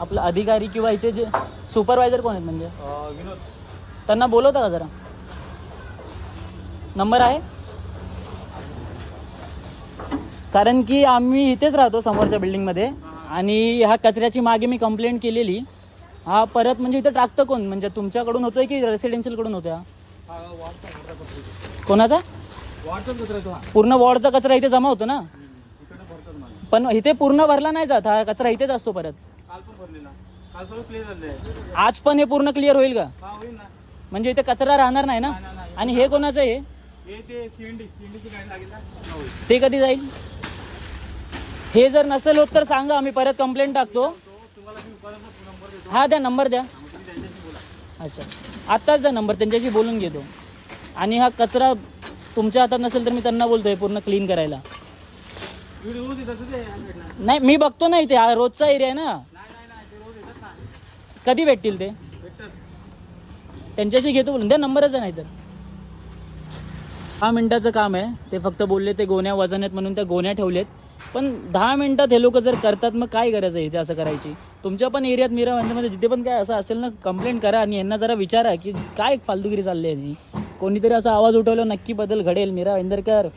आपला अधिकारी किंवा इथे जे सुपरवायझर कोण आहेत म्हणजे विनोद, त्यांना बोलवता का जरा? नंबर आहे? कारण की आम्ही इथेच राहतो समोरच्या बिल्डिंगमध्ये आणि ह्या कचऱ्याची मागे मी कंप्लेंट केलेली. हा परत म्हणजे इथं टाकतं कोण? म्हणजे तुमच्याकडून होतोय की रेसिडेन्शियलकडून होतोय? कोणाचा? वॉर्डचा कचरा येतो. पूर्ण वॉर्डचा कचरा इथे जमा होतो ना, पण इथे पूर्ण भरला नाही जात. हा कचरा इथेच असतो परत. काल पण भरलेला, काल सगळं क्लिअर झालंय. आज पण हे पूर्ण क्लिअर होईल का? हा होईल ना. म्हणजे इथे कचरा राहणार नाही ना? नाही. आणि हे कोणाचं आहे? हे ते सीएनडीची गाडी लागेल ना, होईल. ते कधी जाईल? हे जर नसेल होत तर सांगा, आम्ही परत कंप्लेंट टाकतो. तुम्हाला मी परत नंबर देतो. हा द्या, नंबर द्या. तुम्ही त्यांच्याशी बोला. अच्छा, आत्ताच द्या नंबर, त्यांच्याशी बोलून घेतो. आणि हा कचरा तुमच्या हातात नसेल तर मी त्यांना बोलतोय पूर्ण क्लीन करायला. व्हिडिओ रोज येतात ते या साईडला. नाही, मी बघतो ना इथे, हा रोजचा एरिया आहे ना. नाही ते रोज येतात ना. कधी भेटतील ते? भेटतात. त्यांच्याशी घेतो बोलून. द्या नंबरच नाही तर. 10 मिनिटाचं काम आहे. ते फक्त बोलले ते गोण्या वजन आहेत म्हणून त्या गोण्या ठेवलेत. पण 10 मिनिटात हे लोक जर करतात मग काय गरज आहे इथे असं करायची? तुमच्या पण एरियात मीरा भाईंदरमध्ये जिथे पण काय असं असेल ना, कंप्लेंट करा आणि यांना जरा विचारा की काय फालतूगिरी चालली आहे. कोणीतरी असा आवाज उठवला नक्की बदल घडेल. मीरा भाईंदरकर.